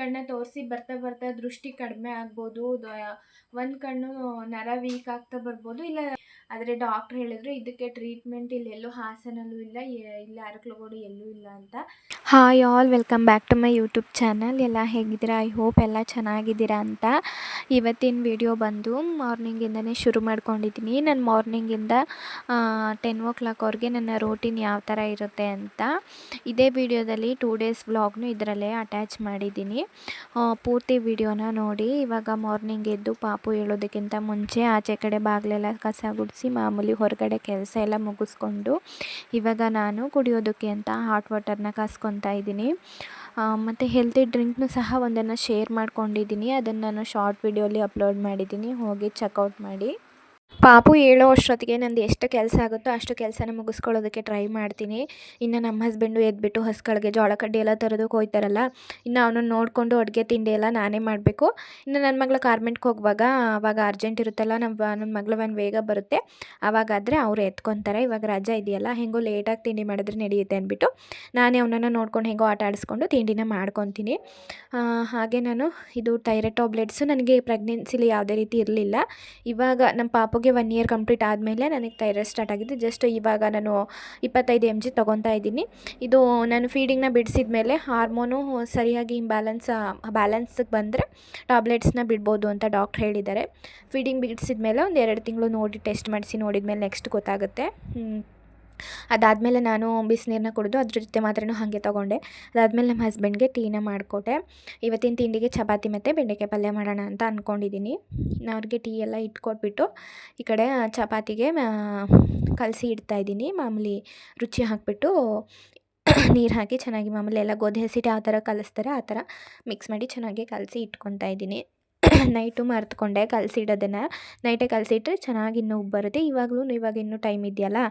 ಕಣ್ಣನ್ನ ತೋರಿಸಿ ಬರ್ತಾ ಬರ್ತಾ ದೃಷ್ಟಿ ಕಡಿಮೆ ಆಗ್ಬೋದು, ಒಂದು ಕಣ್ಣು ನರ ವೀಕ್ ಆಗ್ತಾ ಬರ್ಬೋದು. ಇಲ್ಲ ಆದರೆ ಡಾಕ್ಟ್ರ್ ಹೇಳಿದ್ರು ಇದಕ್ಕೆ ಟ್ರೀಟ್ಮೆಂಟ್ ಇಲ್ಲೆಲ್ಲೂ ಹಾಸನಲ್ಲೂ ಇಲ್ಲ, ಇಲ್ಲಿ ಅರಕಲಗೂಡು ಎಲ್ಲೂ ಇಲ್ಲ ಅಂತ. Hi all, welcome back to my YouTube channel. ಎಲ್ಲ ಹೇಗಿದ್ದೀರಾ? ಐ ಹೋಪ್ ಎಲ್ಲ ಚೆನ್ನಾಗಿದ್ದೀರಾ ಅಂತ. ಇವತ್ತಿನ ವಿಡಿಯೋ ಬಂದು ಮಾರ್ನಿಂಗಿಂದನೇ ಶುರು ಮಾಡ್ಕೊಂಡಿದ್ದೀನಿ. ನಾನು ಮಾರ್ನಿಂಗಿಂದ 10 o'clock ನನ್ನ ರೂಟೀನ್ ಯಾವ ಥರ ಇರುತ್ತೆ ಅಂತ ಇದೇ ವಿಡಿಯೋದಲ್ಲಿ 2 days ವ್ಲಾಗ್ನು ಇದರಲ್ಲೇ ಅಟ್ಯಾಚ್ ಮಾಡಿದ್ದೀನಿ. ಪೂರ್ತಿ ವಿಡಿಯೋನ ನೋಡಿ. ಇವಾಗ ಮಾರ್ನಿಂಗ್ ಎದ್ದು ಪಾಪು ಹೇಳೋದಕ್ಕಿಂತ ಮುಂಚೆ ಆಚೆ ಕಡೆ ಬಾಗಿಲೆಲ್ಲ ಕಸ ಗುಡಿಸಿ ಮಾಮೂಲಿ ಹೊರಗಡೆ ಕೆಲಸ ಎಲ್ಲ ಮುಗಿಸ್ಕೊಂಡು ಇವಾಗ ನಾನು ಕುಡಿಯೋದಕ್ಕೆ ಅಂತ ಹಾಟ್ ವಾಟರ್ನ ಕಾಸ್ಕೊತಾ ಇದ್ದೀನಿ. ಮತ್ತು ಹೆಲ್ತಿ ಡ್ರಿಂಕ್ನು ಸಹ ಒಂದನ್ನು ಶೇರ್ ಮಾಡ್ಕೊಂಡಿದ್ದೀನಿ. ಅದನ್ನು ನಾನು ಶಾರ್ಟ್ ವಿಡಿಯೋಲಿ ಅಪ್ಲೋಡ್ ಮಾಡಿದ್ದೀನಿ, ಹೋಗಿ ಚೆಕ್ಔಟ್ ಮಾಡಿ. ಪಾಪು ಹೇಳೋ ಅಷ್ಟೊತ್ತಿಗೆ ನಂದು ಎಷ್ಟು ಕೆಲಸ ಆಗುತ್ತೋ ಅಷ್ಟು ಕೆಲಸನ ಮುಗಿಸ್ಕೊಳ್ಳೋದಕ್ಕೆ ಟ್ರೈ ಮಾಡ್ತೀನಿ. ಇನ್ನು ನಮ್ಮ ಹಸ್ಬೆಂಡು ಎದ್ಬಿಟ್ಟು ಹಸುಗಳಿಗೆ ಜೋಳ ಕಡ್ಡಿ ಎಲ್ಲ ತರೋದಕ್ಕೆ ಹೋಗ್ತಾರಲ್ಲ, ಇನ್ನು ಅವನನ್ನು ನೋಡಿಕೊಂಡು ಅಡುಗೆ ತಿಂಡಿ ಎಲ್ಲ ನಾನೇ ಮಾಡಬೇಕು. ಇನ್ನು ನನ್ನ ಮಗಳು ಗಾರ್ಮೆಂಟ್ಗೆ ಹೋಗುವಾಗ ಆವಾಗ ಅರ್ಜೆಂಟ್ ಇರುತ್ತಲ್ಲ, ನನ್ನ ಮಗಳು ಒಂದು ಬೇಗ ಬರುತ್ತೆ, ಆವಾಗಾದರೆ ಅವರು ಎತ್ಕೊತಾರೆ. ಇವಾಗ ರಜೆ ಇದೆಯಲ್ಲ, ಹೆಂಗೋ ಲೇಟಾಗಿ ತಿಂಡಿ ಮಾಡಿದ್ರೆ ನಡೆಯುತ್ತೆ ಅಂದ್ಬಿಟ್ಟು ನಾನೇ ಅವನನ್ನು ನೋಡ್ಕೊಂಡು ಹೆಂಗೋ ಆಟ ಆಡಿಸ್ಕೊಂಡು ತಿಂಡಿನ ಮಾಡ್ಕೊತೀನಿ. ಹಾಗೆ ನಾನು ಇದು ಥೈರಾಯ್ಡ್ ಟ್ಯಾಬ್ಲೆಟ್ಸು ನನಗೆ ಪ್ರೆಗ್ನೆನ್ಸಿಲಿ ಯಾವುದೇ ರೀತಿ ಇರಲಿಲ್ಲ. ಇವಾಗ ನಮ್ಮ ಪಾಪುಗೆ 1 year ಕಂಪ್ಲೀಟ್ ಆದಮೇಲೆ ನನಗೆ ಥೈರಾಯ್ಡ್ ಸ್ಟಾರ್ಟ್ ಆಗಿದ್ದು. ಜಸ್ಟ್ ಇವಾಗ ನಾನು 25 mg ತೊಗೊತಾ ಇದ್ದೀನಿ. ಇದು ನಾನು ಫೀಡಿಂಗ್ನ ಬಿಡಿಸಿದ ಮೇಲೆ ಹಾರ್ಮೋನು ಸರಿಯಾಗಿ ಬ್ಯಾಲೆನ್ಸಿಗೆ ಬಂದರೆ ಟ್ಯಾಬ್ಲೆಟ್ಸ್ನ ಬಿಡ್ಬೋದು ಅಂತ ಡಾಕ್ಟ್ರ್ ಹೇಳಿದ್ದಾರೆ. ಫೀಡಿಂಗ್ ಬಿಡಿಸಿದ ಮೇಲೆ ಒಂದು 2 ತಿಂಗಳು ನೋಡಿ ಟೆಸ್ಟ್ ಮಾಡಿಸಿ ನೋಡಿದ್ಮೇಲೆ ನೆಕ್ಸ್ಟ್ ಗೊತ್ತಾಗುತ್ತೆ. ಅದಾದಮೇಲೆ ನಾನು ಬಿಸಿನೀರನ್ನ ಕುಡಿದು ಅದ್ರ ಜೊತೆ ಮಾತ್ರೆನೂ ಹಾಗೆ ತೊಗೊಂಡೆ. ಅದಾದಮೇಲೆ ನಮ್ಮ ಹಸ್ಬೆಂಡ್ಗೆ ಟೀನ ಮಾಡಿಕೊಟ್ಟೆ. ಇವತ್ತಿನ ತಿಂಡಿಗೆ ಚಪಾತಿ ಮತ್ತು ಬೆಂಡೆಕಾಯಿ ಪಲ್ಯ ಮಾಡೋಣ ಅಂತ ಅಂದ್ಕೊಂಡಿದ್ದೀನಿ. ಅವ್ರಿಗೆ ಟೀ ಎಲ್ಲ ಇಟ್ಕೊಟ್ಬಿಟ್ಟು ಈ ಕಡೆ ಚಪಾತಿಗೆ ಕಲಸಿ ಇಡ್ತಾಯಿದ್ದೀನಿ. ಮಾಮೂಲಿ ರುಚಿ ಹಾಕಿಬಿಟ್ಟು ನೀರು ಹಾಕಿ ಚೆನ್ನಾಗಿ ಮಾಮೂಲಿ ಎಲ್ಲ ಗೋಧಿ ಹಸಿಟ್ಟು ಯಾವ ಥರ ಕಲಿಸ್ತಾರೆ ಆ ಥರ ಮಿಕ್ಸ್ ಮಾಡಿ ಚೆನ್ನಾಗಿ ಕಲಸಿ ಇಟ್ಕೊತಾ ಇದ್ದೀನಿ. ನೈಟು ಮರೆತುಕೊಂಡೆ ಕಲಸಿಡೋದನ್ನು. ನೈಟೇ ಕಲಸಿಟ್ರೆ ಚೆನ್ನಾಗಿ ಇನ್ನೂ ಉಬ್ಬು ಬರುತ್ತೆ. ಇವಾಗ ಇನ್ನೂ ಟೈಮ್ ಇದೆಯಲ್ಲ,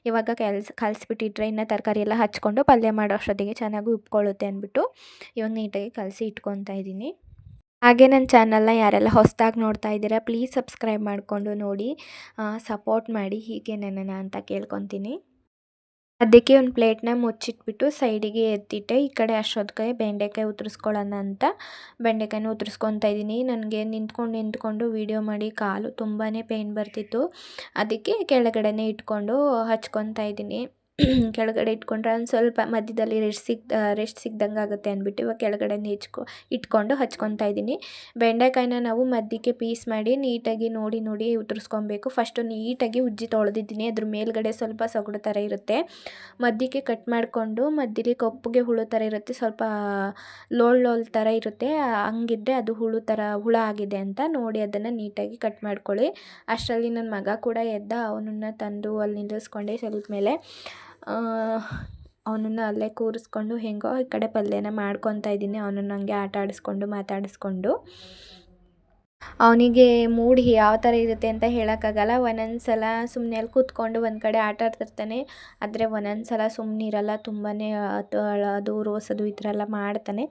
ಇವಾಗ ಕಲಸಿಬಿಟ್ಟಿಟ್ರೆ ಇನ್ನು ತರಕಾರಿ ಎಲ್ಲ ಹಚ್ಕೊಂಡು ಪಲ್ಯ ಮಾಡೋ ಅಷ್ಟೊತ್ತಿಗೆ ಚೆನ್ನಾಗಿ ಉಬ್ಕೊಳ್ಳುತ್ತೆ ಅಂದ್ಬಿಟ್ಟು ಇವಾಗ ನೀಟಾಗಿ ಕಲಸಿ ಇಟ್ಕೊತಾ ಇದ್ದೀನಿ. ಹಾಗೆ ನನ್ನ ಚಾನಲ್ನ ಯಾರೆಲ್ಲ ಹೊಸದಾಗಿ ನೋಡ್ತಾ ಇದ್ದೀರಾ ಪ್ಲೀಸ್ ಸಬ್ಸ್ಕ್ರೈಬ್ ಮಾಡಿಕೊಂಡು ನೋಡಿ, ಸಪೋರ್ಟ್ ಮಾಡಿ ಹೀಗೆ ನನ್ನನ್ನು ಅಂತ ಕೇಳ್ಕೊತೀನಿ. ಅದಕ್ಕೆ ಒಂದು ಪ್ಲೇಟ್ನ ಮುಚ್ಚಿಟ್ಬಿಟ್ಟು ಸೈಡಿಗೆ ಎತ್ತಿಟ್ಟೆ. ಈ ಕಡೆ ಅಷ್ಟೊತ್ತಿಗೆ ಬೆಂಡೆಕಾಯಿ ಉತ್ತರಿಸ್ಕೊಳ್ಳೋಣ ಅಂತ ಬೆಂಡೆಕಾಯಿನ ಉತ್ತರಿಸ್ಕೊತಾ ಇದ್ದೀನಿ. ನನಗೆ ನಿಂತ್ಕೊಂಡು ವೀಡಿಯೋ ಮಾಡಿ ಕಾಲು ತುಂಬಾ ಪೇಯ್ನ್ ಬರ್ತಿತ್ತು. ಅದಕ್ಕೆ ಕೆಳಗಡೆನೇ ಇಟ್ಕೊಂಡು ಹಚ್ಕೊತಾ ಇದ್ದೀನಿ. ಕೆಳಗಡೆ ಇಟ್ಕೊಂಡ್ರೆ ಒಂದು ಸ್ವಲ್ಪ ಮಧ್ಯದಲ್ಲಿ ರೆಸ್ಟ್ ಸಿಗ್ದಂಗೆ ಆಗುತ್ತೆ ಅಂದ್ಬಿಟ್ಟು ಇವಾಗ ಕೆಳಗಡೆನೇ ಇಟ್ಕೊಂಡು ಹಚ್ಕೊತಾ ಇದ್ದೀನಿ. ಬೆಂಡೆಕಾಯಿನ ನಾವು ಮಧ್ಯಕ್ಕೆ ಪೀಸ್ ಮಾಡಿ ನೀಟಾಗಿ ನೋಡಿ ಉತ್ತರಿಸ್ಕೊಬೇಕು. ಫಸ್ಟು ನೀಟಾಗಿ ಉಜ್ಜಿ ತೊಳೆದಿದ್ದೀನಿ. ಅದ್ರ ಮೇಲ್ಗಡೆ ಸ್ವಲ್ಪ ಸೊಗಡು ಥರ ಇರುತ್ತೆ. ಮಧ್ಯಕ್ಕೆ ಕಟ್ ಮಾಡಿಕೊಂಡು ಮಧ್ಯದಲ್ಲಿ ಕಪ್ಪಗೆ ಹುಳು ಥರ ಇರುತ್ತೆ, ಸ್ವಲ್ಪ ಲೋಳ್ ಥರ ಇರುತ್ತೆ. ಹಂಗಿದ್ರೆ ಅದು ಹುಳ ಆಗಿದೆ ಅಂತ ನೋಡಿ ಅದನ್ನು ನೀಟಾಗಿ ಕಟ್ ಮಾಡ್ಕೊಳ್ಳಿ. ಅಷ್ಟರಲ್ಲಿ ನನ್ನ ಮಗ ಕೂಡ ಎದ್ದ. ಅವನನ್ನು ತಂದು ಅಲ್ಲಿ ನಿಲ್ಲಿಸ್ಕೊಂಡೆ ಸ್ವಲ್ಪ ಮೇಲೆ. ಅವನನ್ನು ಅಲ್ಲೇ ಕೂರಿಸ್ಕೊಂಡು ಹೆಂಗೋ ಈ ಕಡೆ ಪಲ್ಯನ ಮಾಡ್ಕೊತಾ ಇದ್ದೀನಿ. ಅವನನ್ನು ಹಂಗೆ ಆಟ ಆಡಿಸ್ಕೊಂಡು ಮಾತಾಡಿಸ್ಕೊಂಡು. ಅವನಿಗೆ ಮೂಡ್ ಯಾವ ಥರ ಇರುತ್ತೆ ಅಂತ ಹೇಳೋಕ್ಕಾಗಲ್ಲ. ಒಂದೊಂದು ಸಲ ಸುಮ್ಮನೆ ಅಲ್ಲಿ ಕೂತ್ಕೊಂಡು ಒಂದು ಕಡೆ ಆಟ ಆಡ್ತಿರ್ತಾನೆ, ಆದರೆ ಒಂದೊಂದು ಸಲ ಸುಮ್ಮನೆ ಇರಲ್ಲ, ತುಂಬಾ ಅಳೋದು ರೋಸೋದು ಈ ಥರ ಎಲ್ಲ ಮಾಡ್ತಾನೆ.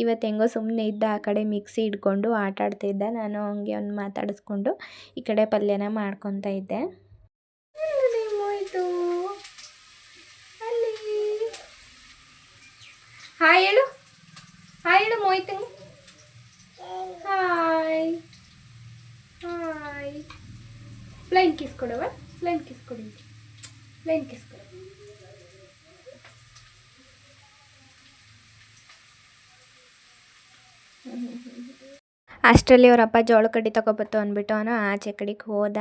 ಇವತ್ತು ಹೆಂಗೋ ಸುಮ್ಮನೆ ಇದ್ದ, ಆ ಕಡೆ ಮಿಕ್ಸಿ ಹಿಡ್ಕೊಂಡು ಆಟ ಆಡ್ತಿದ್ದ. ನಾನು ಹಂಗೆ ಅವ್ನು ಮಾತಾಡಿಸ್ಕೊಂಡು ಈ ಕಡೆ ಪಲ್ಯನ ಮಾಡ್ಕೊತಾ ಇದ್ದೆ. ಹಾಯ್ ಹೇಳು ಮೋಯ್ತು. ಹಾಯ್ ಫ್ಲೈನ್ ಕಿಸ್ ಕೊಡವ, ಫ್ಲೈನ್ ಕಿಸ್ ಕೊಡಿ, ಫ್ಲೈನ್ ಕಿಸ್ ಕೊಡು. ಅಷ್ಟರಲ್ಲಿ ಅವರಪ್ಪ ಜೋಳ ಕಡ್ಡಿ ತೊಗೊಬತ್ತು ಅಂದ್ಬಿಟ್ಟು ಅವನು ಆಚೆ ಕಡೆಗೆ ಹೋದ.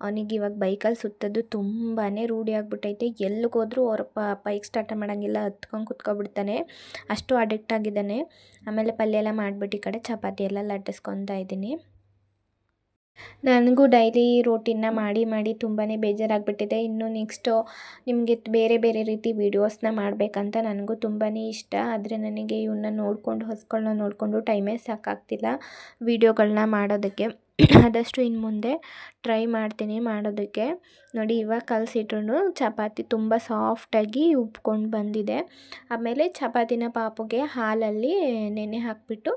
ಅವನಿಗೆ ಇವಾಗ ಬೈಕಲ್ಲಿ ಸುತ್ತೋದು ತುಂಬಾ ರೂಢಿ ಆಗ್ಬಿಟ್ಟೈತೆ. ಎಲ್ಲಿಗೆ ಹೋದ್ರೂ ಅವರಪ್ಪ ಬೈಕ್ ಸ್ಟಾರ್ಟ್ ಮಾಡೋಂಗಿಲ್ಲ, ಹತ್ಕೊಂಡು ಕುತ್ಕೊಬಿಡ್ತಾನೆ, ಅಷ್ಟು ಅಡಿಕ್ಟ್ ಆಗಿದ್ದಾನೆ. ಆಮೇಲೆ ಪಲ್ಯ ಎಲ್ಲ ಮಾಡಿಬಿಟ್ಟು ಈ ಕಡೆ ಚಪಾತಿ ಎಲ್ಲ ಲಟ್ಟಿಸ್ಕೊತಾ ಇದ್ದೀನಿ. ನನಗೂ ಡೈಲಿ ರೋಟೀನ್ನ ಮಾಡಿ ತುಂಬಾ ಬೇಜಾರಾಗಿಬಿಟ್ಟಿದೆ. ಇನ್ನು ನೆಕ್ಸ್ಟು ನಿಮಗೆ ಬೇರೆ ರೀತಿ ವೀಡಿಯೋಸ್ನ ಮಾಡಬೇಕಂತ ನನಗೂ ತುಂಬಾ ಇಷ್ಟ. ಆದರೆ ನನಗೆ ಇವನ್ನ ನೋಡಿಕೊಂಡು ಹಸುಗಳನ್ನ ನೋಡಿಕೊಂಡು ಟೈಮೇ ಸಾಕಾಗ್ತಿಲ್ಲ ವೀಡಿಯೋಗಳನ್ನ ಮಾಡೋದಕ್ಕೆ. ಆದಷ್ಟು ಇನ್ನು ಮುಂದೆ ಟ್ರೈ ಮಾಡ್ತೀನಿ ಮಾಡೋದಕ್ಕೆ. ನೋಡಿ ಇವಾಗ ಕಲಸಿಟ್ರು ಚಪಾತಿ ತುಂಬ ಸಾಫ್ಟಾಗಿ ಉಬ್ಕೊಂಡು ಬಂದಿದೆ. ಆಮೇಲೆ ಚಪಾತಿನ ಪಾಪುಗೆ ಹಾಲಲ್ಲಿ ನೆನೆ ಹಾಕಿಬಿಟ್ಟು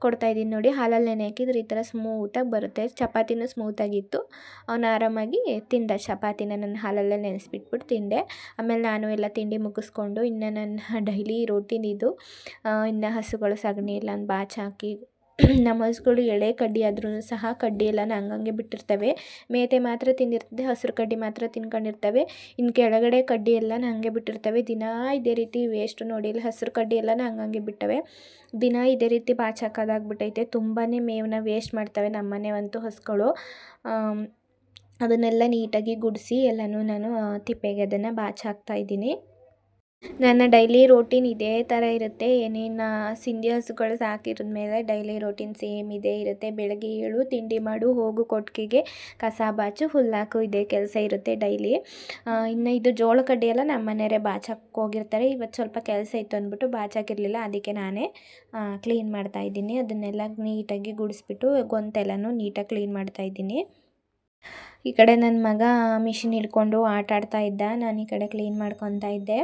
ಕೊಡ್ತಾಯಿದ್ದೀನಿ. ನೋಡಿ ಹಾಲಲ್ಲಿ ನೆನೆ ಹಾಕಿದ್ರೆ ಈ ಥರ ಸ್ಮೂತಾಗಿ ಬರುತ್ತೆ. ಚಪಾತಿನೂ ಸ್ಮೂತಾಗಿತ್ತು. ಅವನು ಆರಾಮಾಗಿ ತಿಂದ ಚಪಾತಿನ ನಾನು ಹಾಲಲ್ಲೇ ನೆನೆಸ್ಬಿಟ್ಬಿಟ್ಟು ತಿಂದೆ. ಆಮೇಲೆ ನಾನು ಎಲ್ಲ ತಿಂಡಿ ಮುಗಿಸ್ಕೊಂಡು ಇನ್ನು ನನ್ನ ಡೈಲಿ ರೂಟೀನ್ ಇದು. ಇನ್ನು ಹಸುಗಳು ಸಗಣಿ ಎಲ್ಲ ಬಾಚಾಕಿ ನಮ್ಮ ಹಸುಗಳು ಎಳೆ ಕಡ್ಡಿ ಆದ್ರೂ ಸಹ ಕಡ್ಡಿ ಎಲ್ಲ ಹಂಗಂಗೆ ಬಿಟ್ಟಿರ್ತವೆ. ಮೇತೆ ಮಾತ್ರ ತಿಂದಿರ್ತದೆ, ಹಸಿರು ಕಡ್ಡಿ ಮಾತ್ರ ತಿನ್ಕೊಂಡಿರ್ತವೆ. ಇನ್ನು ಕೆಳಗಡೆ ಕಡ್ಡಿ ಎಲ್ಲ ಹಂಗೆ ಬಿಟ್ಟಿರ್ತವೆ. ದಿನ ಇದೇ ರೀತಿ ವೇಸ್ಟ್ ನೋಡಿ, ಇಲ್ಲಿ ಹಸಿರು ಕಡ್ಡಿ ಎಲ್ಲ ಹಂಗಂಗೆ ಬಿಟ್ಟವೆ. ದಿನ ಇದೇ ರೀತಿ ಬಾಚಾಕೋದಾಗ್ಬಿಟ್ಟೈತೆ. ತುಂಬಾ ಮೇವನ್ನ ವೇಸ್ಟ್ ಮಾಡ್ತವೆ ನಮ್ಮನೆವಂತೂ ಹಸುಗಳು. ಅದನ್ನೆಲ್ಲ ನೀಟಾಗಿ ಗುಡಿಸಿ ಎಲ್ಲನೂ ನಾನು ತಿಪ್ಪೆಗೆ ಅದನ್ನು ಬಾಚಾಕ್ತಾಯಿದ್ದೀನಿ. ನನ್ನ ಡೈಲಿ ರೋಟೀನ್ ಇದೇ ಥರ ಇರುತ್ತೆ. ಏನೇನು ಸಿಂಧಿ ಹಸುಗಳು ಸಾಕಿರೋದ್ಮೇಲೆ ಡೈಲಿ ರೋಟೀನ್ ಸೇಮ್ ಇದೇ ಇರುತ್ತೆ. ಬೆಳಗ್ಗೆ ಏಳು, ತಿಂಡಿ ಮಾಡು, ಹೋಗು ಕೊಟ್ಟಿಗೆಗೆ, ಕಸ ಬಾಚು, ಹುಲ್ಲಾಕು, ಇದೇ ಕೆಲಸ ಇರುತ್ತೆ ಡೈಲಿ. ಇನ್ನು ಇದು ಜೋಳ ಕಡ್ಡಿ ಎಲ್ಲ ನಮ್ಮ ಮನೆಯವರೇ ಬಾಚಕ್ಕೆ ಹೋಗಿರ್ತಾರೆ. ಇವತ್ತು ಸ್ವಲ್ಪ ಕೆಲಸ ಇತ್ತು ಅಂದ್ಬಿಟ್ಟು ಬಾಚಾಕಿರಲಿಲ್ಲ, ಅದಕ್ಕೆ ನಾನೇ ಕ್ಲೀನ್ ಮಾಡ್ತಾಯಿದ್ದೀನಿ. ಅದನ್ನೆಲ್ಲ ನೀಟಾಗಿ ಗುಡಿಸ್ಬಿಟ್ಟು ಗೊಂತೆಲ್ಲನೂ ನೀಟಾಗಿ ಕ್ಲೀನ್ ಮಾಡ್ತಾಯಿದ್ದೀನಿ. ಈ ಕಡೆ ನನ್ನ ಮಗ ಮಿಷಿನ್ ಹಿಡ್ಕೊಂಡು ಆಟ ಆಡ್ತಾ ಇದ್ದ, ನಾನು ಈ ಕಡೆ ಕ್ಲೀನ್ ಮಾಡ್ಕೊತಾ ಇದ್ದೆ.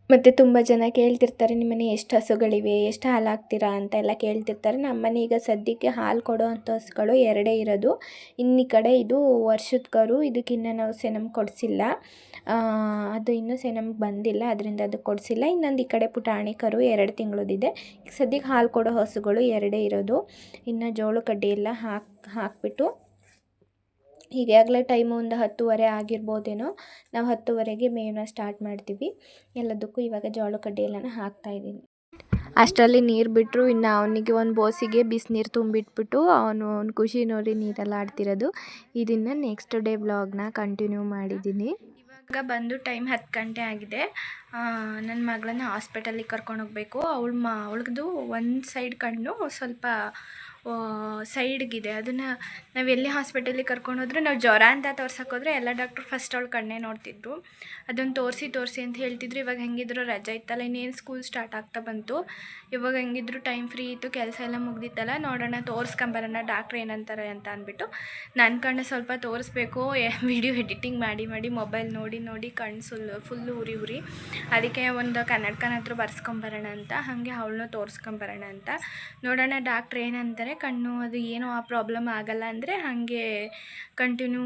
ಮತ್ತು ತುಂಬ ಜನ ಕೇಳ್ತಿರ್ತಾರೆ, ನಿಮ್ಮನೆ ಎಷ್ಟು ಹಸುಗಳಿವೆ, ಎಷ್ಟು ಹಾಲು ಹಾಕ್ತೀರಾ ಅಂತ ಎಲ್ಲ ಕೇಳ್ತಿರ್ತಾರೆ. ನಮ್ಮನೆ ಈಗ ಸದ್ಯಕ್ಕೆ ಹಾಲು ಕೊಡೋ ಅಂಥ ಹಸುಗಳು 2 ಇರೋದು. ಇನ್ನು ಈ ಕಡೆ ಇದು ವರ್ಷದ ಕರು. ಇದಕ್ಕಿನ್ನು ನಾವು ಸೆನಮ್ ಕೊಡಿಸಿಲ್ಲ, ಅದು ಇನ್ನೂ ಸೆನಮ್ಗೆ ಬಂದಿಲ್ಲ, ಅದರಿಂದ ಅದು ಕೊಡಿಸಿಲ್ಲ. ಇನ್ನೊಂದು ಈ ಕಡೆ ಪುಟಾಣಿ ಕರು 2 ತಿಂಗಳದಿದೆ. ಈಗ ಸದ್ಯಕ್ಕೆ ಹಾಲು ಕೊಡೋ ಹಸುಗಳು 2 ಇರೋದು. ಇನ್ನು ಜೋಳ ಕಡ್ಡಿ ಎಲ್ಲ ಹಾಕ್ಬಿಟ್ಟು ಈಗಾಗಲೇ ಟೈಮು ಒಂದು 10:30 ಆಗಿರ್ಬೋದೇನೋ. ನಾವು 10:30ಗೆ ಮೇವನ್ನ ಸ್ಟಾರ್ಟ್ ಮಾಡ್ತೀವಿ. ಎಲ್ಲದಕ್ಕೂ ಇವಾಗ ಜೋಳ ಕಡ್ಡಿ ಎಲ್ಲನ ಹಾಕ್ತಾಯಿದ್ದೀನಿ. ಅಷ್ಟರಲ್ಲಿ ನೀರು ಬಿಟ್ಟರು. ಇನ್ನು ಅವನಿಗೆ ಒಂದು ಬೋಸಿಗೆ ಬಿಸಿನೀರು ತುಂಬಿಟ್ಬಿಟ್ಟು ಅವನು ಖುಷಿ ನೋಡಿ ನೀರೆಲ್ಲ ಆಡ್ತಿರೋದು. ಇದನ್ನು ನೆಕ್ಸ್ಟ್ ಡೇ ವ್ಲಾಗ್ನ ಕಂಟಿನ್ಯೂ ಮಾಡಿದ್ದೀನಿ. ಇವಾಗ ಬಂದು ಟೈಮ್ 10 ಗಂಟೆ ಆಗಿದೆ. ನನ್ನ ಮಗಳನ್ನ ಹಾಸ್ಪಿಟಲಿಗೆ ಕರ್ಕೊಂಡೋಗ್ಬೇಕು. ಅವಳದು ಒಂದು ಸೈಡ್ ಕಣ್ಣು ಸ್ವಲ್ಪ ಸೈಡ್ಗಿದೆ. ಅದನ್ನು ನಾವು ಎಲ್ಲಿ ಹಾಸ್ಪಿಟಲಿಗೆ ಕರ್ಕೊಂಡೋದ್ರೆ, ನಾವು ಜ್ವರ ಅಂತ ತೋರ್ಸೋಕೋದ್ರೆ ಎಲ್ಲ ಡಾಕ್ಟ್ರು ಫಸ್ಟ್ ಅವಳು ಕಣ್ಣೇ ನೋಡ್ತಿದ್ರು. ಅದನ್ನು ತೋರಿಸಿ ಅಂತ ಹೇಳ್ತಿದ್ರು. ಇವಾಗ ಹೆಂಗಿದ್ರು ರಜೆ ಇತ್ತಲ್ಲ, ಇನ್ನೇನು ಸ್ಕೂಲ್ ಸ್ಟಾರ್ಟ್ ಆಗ್ತಾ ಬಂತು. ಇವಾಗ ಹೆಂಗಿದ್ರು ಟೈಮ್ ಫ್ರೀ ಇತ್ತು, ಕೆಲಸ ಎಲ್ಲ ಮುಗ್ದಿತ್ತಲ್ಲ, ನೋಡೋಣ ತೋರಿಸ್ಕೊಂಬರೋಣ ಡಾಕ್ಟ್ರು ಏನಂತಾರೆ ಅಂತ ಅಂದ್ಬಿಟ್ಟು ನನ್ನ ಕಣ್ಣು ಸ್ವಲ್ಪ ತೋರಿಸ್ಬೇಕು. ವಿಡಿಯೋ ಎಡಿಟಿಂಗ್ ಮಾಡಿ ಮೊಬೈಲ್ ನೋಡಿ ಕಣ್ಣು ಫುಲ್ಲು ಉರಿ. ಅದಕ್ಕೆ ಒಂದು ಕನ್ನಡಕನ ಹತ್ರ ಬರ್ಸ್ಕೊಂಬರೋಣ ಅಂತ, ಹಾಗೆ ಅವಳನ್ನೂ ತೋರಿಸ್ಕೊಂಬರೋಣ ಅಂತ. ನೋಡೋಣ ಡಾಕ್ಟ್ರ್ ಏನಂತಾರೆ. ಕಣ್ಣು ಅದು ಏನೋ ಆ ಪ್ರಾಬ್ಲಮ್ ಆಗಲ್ಲ ಅಂದರೆ ಹಾಗೆ ಕಂಟಿನ್ಯೂ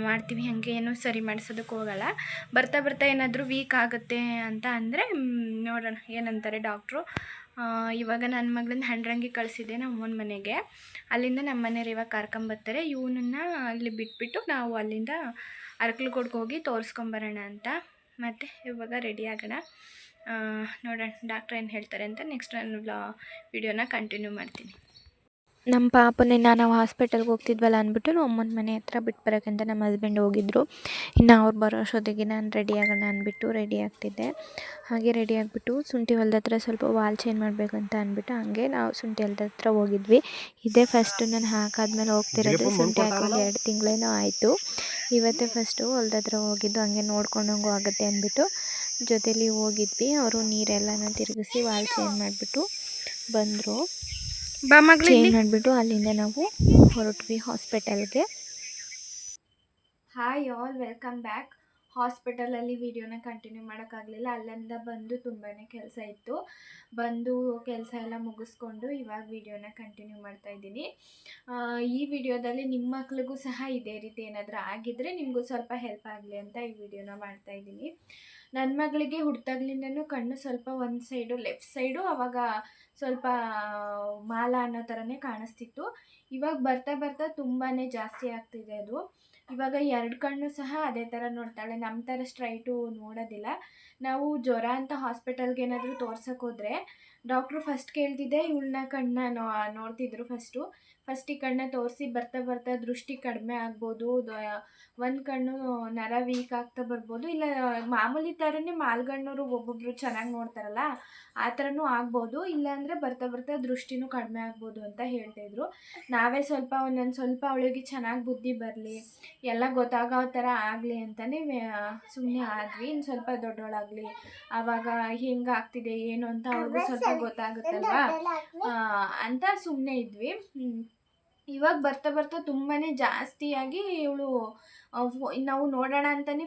ಮಾಡ್ತೀವಿ. ಹಾಗೆ ಏನೂ ಸರಿ ಮಾಡಿಸೋದಕ್ಕೆ ಹೋಗಲ್ಲ. ಬರ್ತಾ ಏನಾದರೂ ವೀಕ್ ಆಗುತ್ತೆ ಅಂತ ಅಂದರೆ ನೋಡೋಣ ಏನಂತಾರೆ ಡಾಕ್ಟ್ರು. ಇವಾಗ ನನ್ನ ಮಗಳನ್ನ ಹಂಡ್ರಂಗಿ ಕಳಿಸಿದ್ದೆ ನಮ್ಮನ ಮನೆಗೆ. ಅಲ್ಲಿಂದ ನಮ್ಮ ಮನೆಯವ್ರು ಇವಾಗ ಕರ್ಕೊಂಬರ್ತಾರೆ. ಇವನನ್ನು ಅಲ್ಲಿ ಬಿಟ್ಬಿಟ್ಟು ನಾವು ಅಲ್ಲಿಂದ ಅರ್ಕಲ್ಗೋಡ್ಗೆ ಹೋಗಿ ತೋರಿಸ್ಕೊಂಬರೋಣ ಅಂತ. ಮತ್ತು ಇವಾಗ ರೆಡಿ ಆಗೋಣ, ನೋಡೋಣ ಡಾಕ್ಟ್ರ್ ಏನು ಹೇಳ್ತಾರೆ ಅಂತ. ನೆಕ್ಸ್ಟ್ ನಾನು ವಿಡಿಯೋನ ಕಂಟಿನ್ಯೂ ಮಾಡ್ತೀನಿ. ನಮ್ಮ ಪಾಪನ ನಾವು ಹಾಸ್ಪಿಟಲ್ಗೆ ಹೋಗ್ತಿದ್ವಲ್ಲ ಅಂದ್ಬಿಟ್ಟು ನಮ್ಮ ಅಮ್ಮನ ಮನೆ ಹತ್ರ ಬಿಟ್ಟು ಬರೋಕ್ಕಂತ ನಮ್ಮ ಹಸ್ಬೆಂಡ್ ಹೋಗಿದ್ರು. ಇನ್ನು ಅವ್ರು ಬರೋ ಅಷ್ಟೊತ್ತಿಗೆ ನಾನು ರೆಡಿ ಆಗೋಣ ಅಂದ್ಬಿಟ್ಟು ರೆಡಿ ಆಗ್ತಿದ್ದೆ. ಹಾಗೆ ರೆಡಿ ಆಗಿಬಿಟ್ಟು ಶುಂಠಿ ಹೊಲ್ದ ಹತ್ರ ಸ್ವಲ್ಪ ವಾಲ್ ಚೇಂಜ್ ಮಾಡಬೇಕಂತ ಅಂದ್ಬಿಟ್ಟು ಹಾಗೆ ನಾವು ಶುಂಠಿ ಹೊಲ್ದ ಹತ್ರ ಹೋಗಿದ್ವಿ. ಇದೇ ಫಸ್ಟು ನಾನು ಹಾಕಾದ್ಮೇಲೆ ಹೋಗ್ತಿರೋದು. ಶುಂಠಿ ಹಾಕೊಂಡು 2 ತಿಂಗಳೇನೋ ಆಯಿತು. ಇವತ್ತೇ ಫಸ್ಟು ಹೊಲ್ದ ಹತ್ರ ಹೋಗಿದ್ದು, ಹಂಗೆ ನೋಡ್ಕೊಂಡಂಗೂ ಆಗುತ್ತೆ ಅಂದ್ಬಿಟ್ಟು ಜೊತೇಲಿ ಹೋಗಿದ್ವಿ. ಅವರು ನೀರೆಲ್ಲನೂ ತಿರುಗಿಸಿ ವಾಲ್ ಚೇಂಜ್ ಮಾಡಿಬಿಟ್ಟು ಬಂದರು. ಚೇಂಜ್ ಮಾಡಿಬಿಟ್ಟು ಅಲ್ಲಿಂದ ನಾವು ಹೊರಟ್ವಿ ಹಾಸ್ಪಿಟಲ್ಗೆ. Hi all, welcome back. ಹಾಸ್ಪಿಟಲಲ್ಲಿ ವಿಡಿಯೋನ ಕಂಟಿನ್ಯೂ ಮಾಡೋಕ್ಕಾಗಲಿಲ್ಲ. ಅಲ್ಲಿಂದ ಬಂದು ತುಂಬಾ ಕೆಲಸ ಇತ್ತು. ಬಂದು ಕೆಲಸ ಎಲ್ಲ ಮುಗಿಸ್ಕೊಂಡು ಇವಾಗ ವಿಡಿಯೋನ ಕಂಟಿನ್ಯೂ ಮಾಡ್ತಾಯಿದ್ದೀನಿ. ಈ ವಿಡಿಯೋದಲ್ಲಿ ನಿಮ್ಮ ಮಕ್ಳಿಗೂ ಸಹ ಇದೇ ರೀತಿ ಏನಾದರೂ ಆಗಿದ್ದರೆ ನಿಮಗೂ ಸ್ವಲ್ಪ ಹೆಲ್ಪ್ ಆಗಲಿ ಅಂತ ಈ ವಿಡಿಯೋನ ಮಾಡ್ತಾಯಿದ್ದೀನಿ. ನನ್ನ ಮಗಳಿಗೆ ಹುಟ್ಟಾಗ್ಲಿಂದನೂ ಕಣ್ಣು ಸ್ವಲ್ಪ ಒಂದು ಸೈಡು, ಲೆಫ್ಟ್ ಸೈಡು ಆವಾಗ ಸ್ವಲ್ಪ ಮಾಲ ಅನ್ನೋ ಥರನೇ ಕಾಣಿಸ್ತಿತ್ತು. ಇವಾಗ ಬರ್ತಾ ತುಂಬಾ ಜಾಸ್ತಿ ಆಗ್ತಿದೆ ಅದು. ಇವಾಗ 2 ಕಣ್ಣು ಸಹ ಅದೇ ಥರ ನೋಡ್ತಾಳೆ. ನಮ್ಮ ಥರ ಸ್ಟ್ರೈಟು ನೋಡೋದಿಲ್ಲ. ನಾವು ಜ್ವರ ಅಂತ ಹಾಸ್ಪಿಟಲ್ಗೆ ಏನಾದರೂ ತೋರ್ಸೋಕ್ಕೋದ್ರೆ ಡಾಕ್ಟ್ರು ಫಸ್ಟ್ ಕೇಳ್ತಿದ್ದೆ ಇವಳನ್ನ ಕಣ್ಣನ್ನ ನೋಡ್ತಿದ್ರು. ಫಸ್ಟ್ ಈ ಕಣ್ಣನ್ನ ತೋರಿಸಿ ಬರ್ತಾ ದೃಷ್ಟಿ ಕಡಿಮೆ ಆಗ್ಬೋದು, ಒಂದು ಕಣ್ಣು ನರ ವೀಕ್ ಆಗ್ತಾ ಬರ್ಬೋದು, ಇಲ್ಲ ಮಾಮೂಲಿ ಥರನೇ ಮಾಲ್ಗಣ್ಣವರು ಒಬ್ಬೊಬ್ಬರು ಚೆನ್ನಾಗಿ ನೋಡ್ತಾರಲ್ಲ ಆ ಥರನೂ ಆಗ್ಬೋದು, ಇಲ್ಲಾಂದರೆ ಬರ್ತಾ ದೃಷ್ಟಿನೂ ಕಡಿಮೆ ಆಗ್ಬೋದು ಅಂತ ಹೇಳ್ತಾಯಿದ್ರು. ನಾವೇ ಒಂದೊಂದು ಸ್ವಲ್ಪ ಅವಳಿಗೆ ಚೆನ್ನಾಗಿ ಬುದ್ಧಿ ಬರಲಿ, ಎಲ್ಲ ಗೊತ್ತಾಗೋ ಥರ ಆಗಲಿ ಅಂತಲೇ ಸುಮ್ಮನೆ ಆದ್ವಿ. ಇನ್ನು ಸ್ವಲ್ಪ ದೊಡ್ಡವಳಾಗಲಿ, ಆವಾಗ ಹೆಂಗೆ ಆಗ್ತಿದೆ ಏನು ಅಂತ ಅವ್ರಿಗೂ ಸ್ವಲ್ಪ ಗೊತ್ತಾಗುತ್ತಲ್ವ ಅಂತ ಸುಮ್ಮನೆ ಇದ್ವಿ. ಇವಾಗ ಬರ್ತಾ ಬರ್ತಾ ತುಂಬಾ ಜಾಸ್ತಿಯಾಗಿ ಇವಳು ನಾವು ನೋಡೋಣ ಅಂತಲೇ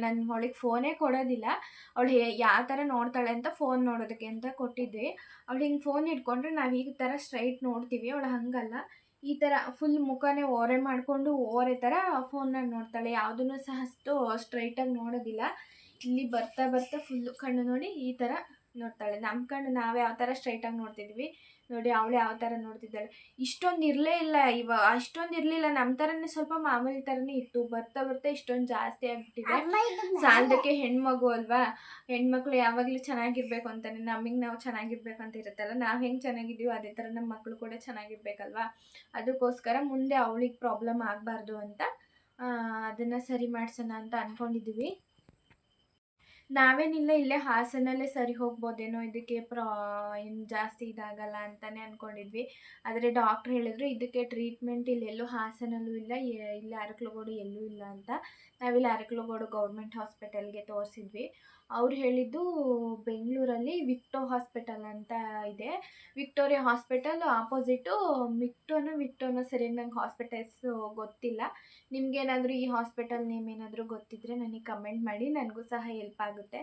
ನಾನು ಅವಳಿಗೆ ಫೋನೇ ಕೊಡೋದಿಲ್ಲ. ಅವಳು ಯಾವ ಥರ ನೋಡ್ತಾಳೆ ಅಂತ ಫೋನ್ ನೋಡೋದಕ್ಕೆ ಅಂತ ಕೊಟ್ಟಿದ್ವಿ. ಅವಳು ಹಿಂಗೆ ಫೋನ್ ಇಟ್ಕೊಂಡ್ರೆ ನಾವು ಈ ಥರ ಸ್ಟ್ರೈಟ್ ನೋಡ್ತೀವಿ, ಅವಳು ಹಾಗಲ್ಲ. ಈ ಥರ ಫುಲ್ ಮುಖನೇ ಓರೆ ಮಾಡಿಕೊಂಡು ಓರೆ ಥರ ಫೋನ್ನಾಗ ನೋಡ್ತಾಳೆ. ಯಾವುದನ್ನು ಸಹ ಅಷ್ಟು ಸ್ಟ್ರೈಟಾಗಿ ನೋಡೋದಿಲ್ಲ. ಇಲ್ಲಿ ಬರ್ತಾ ಬರ್ತಾ ಫುಲ್ಲು ಕಣ್ಣು ನೋಡಿ ಈ ಥರ ನೋಡ್ತಾಳೆ. ನಮ್ಮ ಕಣ್ಣು ನಾವು ಯಾವ ಥರ ಸ್ಟ್ರೈಟಾಗಿ ನೋಡ್ತಿದ್ವಿ ನೋಡಿ, ಅವಳು ಯಾವ ಥರ ನೋಡ್ತಿದ್ದಾಳೆ. ಇಷ್ಟೊಂದು ಇರಲೇ ಇಲ್ಲ, ಅಷ್ಟೊಂದು ಇರಲಿಲ್ಲ, ನಮ್ಮ ಥರನೇ ಸ್ವಲ್ಪ ಮಾಮೂಲಿ ಥರನೇ ಇತ್ತು. ಬರ್ತಾ ಬರ್ತಾ ಇಷ್ಟೊಂದು ಜಾಸ್ತಿ ಆಗಿಬಿಟ್ಟಿದೆ. ಸಾಲದಕ್ಕೆ ಹೆಣ್ಮಗು ಅಲ್ವಾ, ಹೆಣ್ಮಕ್ಳು ಯಾವಾಗಲೂ ಚೆನ್ನಾಗಿರ್ಬೇಕು ಅಂತಾನೆ, ನಮಗೆ ನಾವು ಚೆನ್ನಾಗಿರ್ಬೇಕು ಅಂತ ಇರುತ್ತಲ್ಲ. ನಾವು ಹೆಂಗೆ ಚೆನ್ನಾಗಿದ್ದೀವೋ ಅದೇ ಥರ ನಮ್ಮ ಮಕ್ಕಳು ಕೂಡ ಚೆನ್ನಾಗಿರ್ಬೇಕಲ್ವಾ. ಅದಕ್ಕೋಸ್ಕರ ಮುಂದೆ ಅವಳಿಗೆ ಪ್ರಾಬ್ಲಮ್ ಆಗಬಾರ್ದು ಅಂತ ಅದನ್ನು ಸರಿ ಮಾಡಿಸೋಣ ಅಂತ ಅಂದ್ಕೊಂಡಿದ್ದೀವಿ. ನಾವೇನಿಲ್ಲ, ಇಲ್ಲೇ ಹಾಸನಲ್ಲೇ ಸರಿ ಹೋಗ್ಬೋದೇನೋ, ಇದಕ್ಕೆ ಏನು ಜಾಸ್ತಿ ಇದಾಗಲ್ಲ ಅಂತಲೇ ಅಂದ್ಕೊಂಡಿದ್ವಿ. ಆದರೆ ಡಾಕ್ಟ್ರ್ ಹೇಳಿದ್ರು ಇದಕ್ಕೆ ಟ್ರೀಟ್ಮೆಂಟ್ ಇಲ್ಲೆಲ್ಲೂ ಹಾಸನಲ್ಲೂ ಇಲ್ಲ, ಇಲ್ಲಿ ಅರಕಲಗೂಡು ಎಲ್ಲೂ ಇಲ್ಲ ಅಂತ. ನಾವಿಲ್ಲಿ ಅರಕಲಗೂಡು ಗೌರ್ಮೆಂಟ್ ಹಾಸ್ಪಿಟಲ್ಗೆ ತೋರಿಸಿದ್ವಿ. ಅವ್ರು ಹೇಳಿದ್ದು ಬೆಂಗಳೂರಲ್ಲಿ ವಿಕ್ಟೋ ಹಾಸ್ಪಿಟಲ್ ಅಂತ ಇದೆ. ವಿಕ್ಟೋರಿಯಾ ಹಾಸ್ಪಿಟಲ್ ಆಪೋಸಿಟು ವಿಕ್ಟೋನೋ ಸರಿಯಾಗಿ ನಂಗೆ ಹಾಸ್ಪಿಟಲ್ಸು ಗೊತ್ತಿಲ್ಲ. ನಿಮಗೇನಾದರೂ ಈ ಹಾಸ್ಪಿಟಲ್ ನೇಮ್ ಏನಾದರೂ ಗೊತ್ತಿದ್ದರೆ ನನಗೆ ಕಮೆಂಟ್ ಮಾಡಿ, ನನಗೂ ಸಹ ಹೆಲ್ಪ್ ಆಗುತ್ತೆ.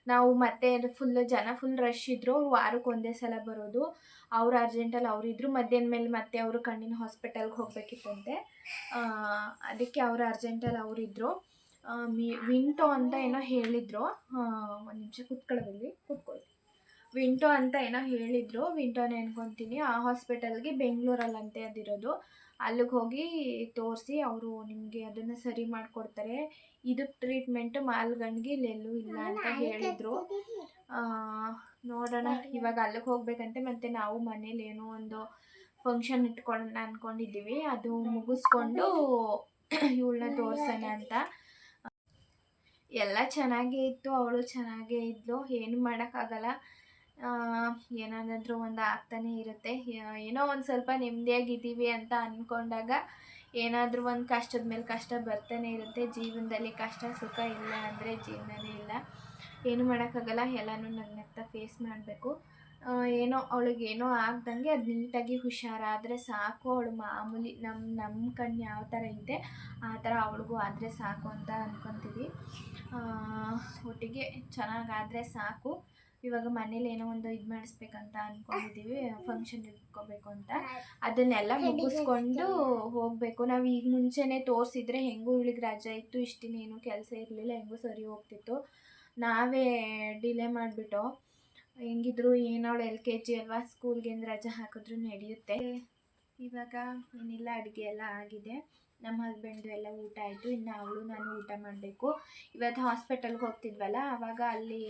ನಾವು ಮತ್ತೆ ಜನ ಫುಲ್ ರಶ್ ಇದ್ದರು. ಅವ್ರು ವಾರಕ್ಕೆ ಒಂದೇ ಸಲ ಬರೋದು. ಅವ್ರು ಅರ್ಜೆಂಟಲ್ಲಿ ಅವರಿದ್ದರು. ಮಧ್ಯಾಹ್ನ ಮೇಲೆ ಮತ್ತೆ ಅವರು ಕಣ್ಣಿನ ಹಾಸ್ಪಿಟಲ್ಗೆ ಹೋಗಬೇಕಿತ್ತಂತೆ. ಅದಕ್ಕೆ ಅವರು ಅರ್ಜೆಂಟಲ್ಲಿ ಅವರಿದ್ದರು. ವಿಂಟೋ ಅಂತ ಏನೋ ಹೇಳಿದರು. ಒಂದು ನಿಮಿಷ ಕೂತ್ಕೊಳ್ಳಿ. ವಿಂಟೋ ಅಂತ ಏನೋ ಹೇಳಿದರು. ವಿಂಟೋನೇ ಅನ್ಕೊತೀನಿ. ಆ ಹಾಸ್ಪಿಟಲ್ಗೆ ಬೆಂಗಳೂರಲ್ಲಂತೆ ಅದಿರೋದು. ಅಲ್ಲಿಗೆ ಹೋಗಿ ತೋರಿಸಿ ಅವರು ನಿಮಗೆ ಅದನ್ನು ಸರಿ ಮಾಡಿಕೊಡ್ತಾರೆ. ಇದಕ್ಕೆ ಟ್ರೀಟ್ಮೆಂಟು ಮಾಲ್ಗಣ್ಣಿಗೆ ಇಲ್ಲೆಲ್ಲೂ ಇಲ್ಲ ಅಂತ ಹೇಳಿದರು. ನೋಡೋಣ, ಇವಾಗ ಅಲ್ಲಿಗೆ ಹೋಗ್ಬೇಕಂತೆ. ಮತ್ತು ನಾವು ಮನೇಲಿ ಏನೋ ಒಂದು ಫಂಕ್ಷನ್ ಇಟ್ಕೊಂಡು ಅಂದ್ಕೊಂಡಿದ್ದೀವಿ. ಅದು ಮುಗಿಸ್ಕೊಂಡು ಇವಳನ್ನ ತೋರಿಸೋಣ ಅಂತ. ಎಲ್ಲ ಚೆನ್ನಾಗೇ ಇತ್ತು, ಅವಳು ಚೆನ್ನಾಗೇ ಇದ್ಲು, ಏನು ಮಾಡೋಕ್ಕಾಗಲ್ಲ. ಏನಾದರೂ ಒಂದು ಆಗ್ತಾನೇ ಇರುತ್ತೆ. ಏನೋ ಒಂದು ಸ್ವಲ್ಪ ನೆಮ್ಮದಿಯಾಗಿದ್ದೀವಿ ಅಂತ ಅಂದ್ಕೊಂಡಾಗ ಏನಾದರೂ ಒಂದು ಕಷ್ಟದ ಮೇಲೆ ಕಷ್ಟ ಬರ್ತಾನೆ ಇರುತ್ತೆ. ಜೀವನದಲ್ಲಿ ಕಷ್ಟ ಸುಖ ಇಲ್ಲ ಅಂದರೆ ಜೀವನನೇ ಇಲ್ಲ. ಏನು ಮಾಡೋಕ್ಕಾಗಲ್ಲ, ಎಲ್ಲನೂ ನಗ್ನಗ್ತಾ ಫೇಸ್ ಮಾಡಬೇಕು. ಏನೋ ಅವಳಿಗೇನೋ ಆಗ್ದಂಗೆ ಅದು ನೀಟಾಗಿ ಹುಷಾರಾದರೆ ಸಾಕು. ಅವಳು ಮಾಮೂಲಿ ನಮ್ಮ ಕಣ್ಣು ಯಾವ ಥರ ಇದೆ ಆ ಥರ ಅವಳಿಗೂ ಆದರೆ ಸಾಕು ಅಂತ ಅಂದ್ಕೊತೀವಿ. ಒಟ್ಟಿಗೆ ಚೆನ್ನಾಗಾದರೆ ಸಾಕು. ಇವಾಗ ಮನೇಲಿ ಏನೋ ಒಂದು ಇದು ಮಾಡಿಸ್ಬೇಕಂತ ಅಂದ್ಕೊಂಡಿದ್ದೀವಿ, ಫಂಕ್ಷನ್ ಇಟ್ಕೋಬೇಕು ಅಂತ. ಅದನ್ನೆಲ್ಲ ಮುಗಿಸ್ಕೊಂಡು ಹೋಗಬೇಕು. ನಾವು ಈಗ ಮುಂಚೆನೇ ತೋರಿಸಿದ್ರೆ ಹೆಂಗೂ ಇವಳಿಗೆ ರಜೆ ಇತ್ತು, ಇಷ್ಟು ದಿನ ಏನೂ ಕೆಲಸ ಇರಲಿಲ್ಲ, ಹೆಂಗೂ ಸರಿ ಹೋಗ್ತಿತ್ತು. ನಾವೇ ಡಿಲೇ ಮಾಡಿಬಿಟ್ಟು ಹೆಂಗಿದ್ರು ಏನವಳು LKG ಅಲ್ವಾ, ಸ್ಕೂಲ್ಗೇನು ರಜೆ ಹಾಕಿದ್ರು ನಡೆಯುತ್ತೆ. ಇವಾಗ ಏನಿಲ್ಲ, ಅಡುಗೆ ಎಲ್ಲ ಆಗಿದೆ. ನಮ್ಮ ಹಸ್ಬೆಂಡು ಎಲ್ಲ ಊಟ ಆಯಿತು. ಇನ್ನು ಅವಳು ನಾನು ಊಟ ಮಾಡಬೇಕು. ಇವತ್ತು ಹಾಸ್ಪಿಟಲ್ಗೆ ಹೋಗ್ತಿದ್ವಲ್ಲ, ಆವಾಗ ಅಲ್ಲಿ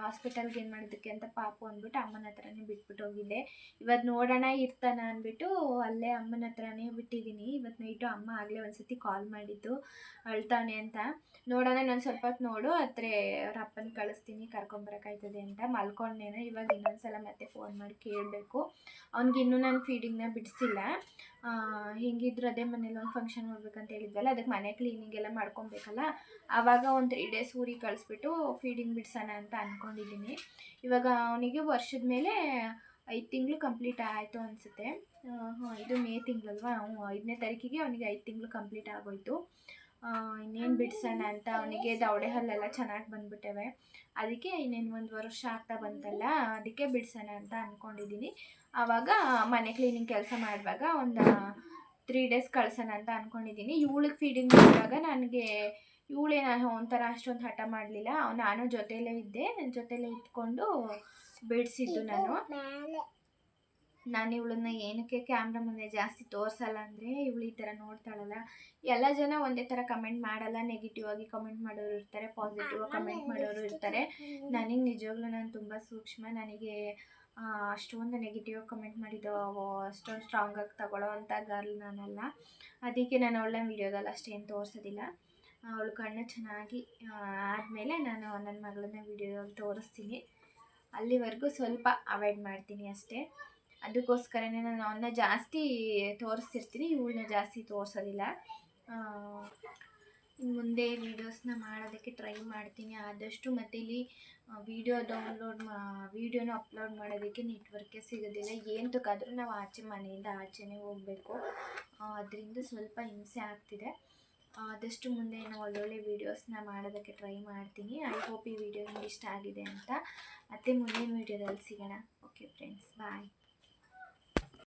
ಹಾಸ್ಪಿಟಲ್ಗೆ ಏನು ಮಾಡೋದಕ್ಕೆ ಅಂತ ಪಾಪು ಅಂದ್ಬಿಟ್ಟು ಅಮ್ಮನ ಹತ್ರನೇ ಬಿಟ್ಬಿಟ್ಟು ಹೋಗಿದ್ದೆ. ಇವತ್ತು ನೋಡೋಣ ಇರ್ತಾನ ಅಂದ್ಬಿಟ್ಟು ಅಲ್ಲೇ ಅಮ್ಮನ ಹತ್ರನೇ ಬಿಟ್ಟಿದ್ದೀನಿ. ಇವತ್ತು ನೈಟು ಅಮ್ಮ ಆಗಲೇ ಒಂದು ಸತಿ ಕಾಲ್ ಮಾಡಿದ್ದು ಅಳ್ತಾನೆ ಅಂತ. ನೋಡೋಣ, ನಾನು ಸ್ವಲ್ಪ ಹೊತ್ತು ನೋಡು, ಹತ್ರ ಅವ್ರ ಅಪ್ಪನ ಕಳಿಸ್ತೀನಿ ಕರ್ಕೊಂಬರೋಕ್ಕಾಯ್ತದೆ ಅಂತ. ಮಲ್ಕೊಂಡೇನೋ. ಇವಾಗ ಇನ್ನೊಂದು ಸಲ ಮತ್ತೆ ಫೋನ್ ಮಾಡಿ ಕೇಳಬೇಕು. ಅವ್ನಿಗಿನ್ನೂ ನಾನು ಫೀಡಿಂಗ್ನ ಬಿಡಿಸಿಲ್ಲ. ಹೆಂಗಿದ್ರು ಅದೇ ಮನೇಲಿ ಒಂದು ಫಂಕ್ಷನ್ ಹೋಗ್ಬೇಕಂತ ಹೇಳಿದ್ವಲ್ಲ, ಅದಕ್ಕೆ ಮನೆ ಕ್ಲೀನಿಂಗ್ ಎಲ್ಲ ಮಾಡ್ಕೊಬೇಕಲ್ಲ. ಆವಾಗ ಒಂದು 3 ಡೇಸ್ ಊರಿಗೆ ಕಳಿಸ್ಬಿಟ್ಟು ಫೀಡಿಂಗ್ ಬಿಡಿಸೋಣ ಅಂತ ಅಂದ್ಕೊಂಡಿದ್ದೀನಿ. ಇವಾಗ ಅವನಿಗೆ ವರ್ಷದ ಮೇಲೆ 5 ತಿಂಗಳು ಕಂಪ್ಲೀಟ್ ಆಯಿತು ಅನಿಸುತ್ತೆ. ಇದು ಮೇ ತಿಂಗಳಲ್ವಾ, 5ನೇ ತಾರೀಕಿಗೆ ಅವನಿಗೆ 5 ತಿಂಗಳು ಕಂಪ್ಲೀಟ್ ಆಗೋಯಿತು. ಇನ್ನೇನು ಬಿಡಿಸೋಣ ಅಂತ. ಅವನಿಗೆ ದವಡೆ ಹಲ್ಲೆಲ್ಲ ಚೆನ್ನಾಗಿ ಬಂದುಬಿಟ್ಟವೆ. ಅದಕ್ಕೆ ಇನ್ನೇನು 1 ವರ್ಷ ಆಗ್ತಾ ಬಂತಲ್ಲ, ಅದಕ್ಕೆ ಬಿಡಿಸೋಣ ಅಂತ ಅಂದ್ಕೊಂಡಿದ್ದೀನಿ. ಆವಾಗ ಮನೆ ಕ್ಲೀನಿಂಗ್ ಕೆಲಸ ಮಾಡುವಾಗ ಒಂದು 3 ಡೇಸ್ ಕಳ್ಸೋಣ ಅಂತ ಅಂದ್ಕೊಂಡಿದ್ದೀನಿ. ಇವಳಿಗೆ ಫೀಡಿಂಗ್ ಮಾಡಿದಾಗ ನನಗೆ ಇವಳೇನು ಒಂಥರ ಅಷ್ಟೊಂದು ಹಠ ಮಾಡಲಿಲ್ಲ. ನಾನು ಜೊತೆಯಲ್ಲೇ ಇದ್ಕೊಂಡು ಬಿಡಿಸಿದ್ದು. ನಾನು ಇವಳನ್ನ ಏನಕ್ಕೆ ಕ್ಯಾಮ್ರಾ ಮುಂದೆ ಜಾಸ್ತಿ ತೋರಿಸಲ್ಲ ಅಂದರೆ, ಇವಳು ಈ ಥರ ನೋಡ್ತಾಳಲ್ಲ. ಎಲ್ಲ ಜನ ಒಂದೇ ಥರ ಕಮೆಂಟ್ ಮಾಡಲ್ಲ. ನೆಗೆಟಿವ್ ಆಗಿ ಕಮೆಂಟ್ ಮಾಡೋರು ಇರ್ತಾರೆ, ಪಾಸಿಟಿವ್ ಆಗಿ ಕಮೆಂಟ್ ಮಾಡೋರು ಇರ್ತಾರೆ. ನನಗೆ ನಿಜವಾಗ್ಲೂ ನಾನು ತುಂಬ ಸೂಕ್ಷ್ಮ. ನನಗೆ ಅಷ್ಟೊಂದು ನೆಗೆಟಿವ್ ಕಮೆಂಟ್ ಮಾಡಿದ್ದು ಅಷ್ಟೊಂದು ಸ್ಟ್ರಾಂಗಾಗಿ ತಗೊಳ್ಳೋ ಅಂಥ ಗರ್ಲ್ ನಾನಲ್ಲ. ಅದಕ್ಕೆ ನಾನು ಅವಳನ್ನ ವೀಡಿಯೋದಲ್ಲಿ ಅಷ್ಟೇನು ತೋರಿಸೋದಿಲ್ಲ. ಅವಳು ಕಣ್ಣು ಚೆನ್ನಾಗಿ ಆದಮೇಲೆ ನಾನು ನನ್ನ ಮಗಳನ್ನ ವೀಡಿಯೋದಲ್ಲಿ ತೋರಿಸ್ತೀನಿ. ಅಲ್ಲಿವರೆಗೂ ಸ್ವಲ್ಪ ಅವಾಯ್ಡ್ ಮಾಡ್ತೀನಿ ಅಷ್ಟೇ. ಅದಕ್ಕೋಸ್ಕರನೇ ನಾನು ಅವನ್ನ ಜಾಸ್ತಿ ತೋರಿಸ್ತಿರ್ತೀನಿ, ಇವಳನ್ನ ಜಾಸ್ತಿ ತೋರಿಸೋದಿಲ್ಲ. ಇನ್ನು ಮುಂದೆ ವೀಡಿಯೋಸ್ನ ಮಾಡೋದಕ್ಕೆ ಟ್ರೈ ಮಾಡ್ತೀನಿ ಆದಷ್ಟು. ಮತ್ತು ಇಲ್ಲಿ ವೀಡಿಯೋನ ಅಪ್ಲೋಡ್ ಮಾಡೋದಕ್ಕೆ ನೆಟ್ವರ್ಕೇ ಸಿಗೋದಿಲ್ಲ. ಏನಕ್ಕಾದರೂ ನಾವು ಮನೆಯಿಂದ ಆಚೆನೇ ಹೋಗಬೇಕು. ಅದರಿಂದ ಸ್ವಲ್ಪ ಹಿಂಸೆ ಆಗ್ತಿದೆ. ಆದಷ್ಟು ಮುಂದೆ ನಾನು ಒಳ್ಳೊಳ್ಳೆ ವೀಡಿಯೋಸ್ನ ಮಾಡೋದಕ್ಕೆ ಟ್ರೈ ಮಾಡ್ತೀನಿ. ಐ ಹೋಪ್ ಈ ವಿಡಿಯೋ ನಿಮ್ಗೆ ಇಷ್ಟ ಆಗಿದೆ ಅಂತ. ಮತ್ತೆ ಮುಂದಿನ ವೀಡಿಯೋದಲ್ಲಿ ಸಿಗೋಣ. ಓಕೆ ಫ್ರೆಂಡ್ಸ್, ಬಾಯ್.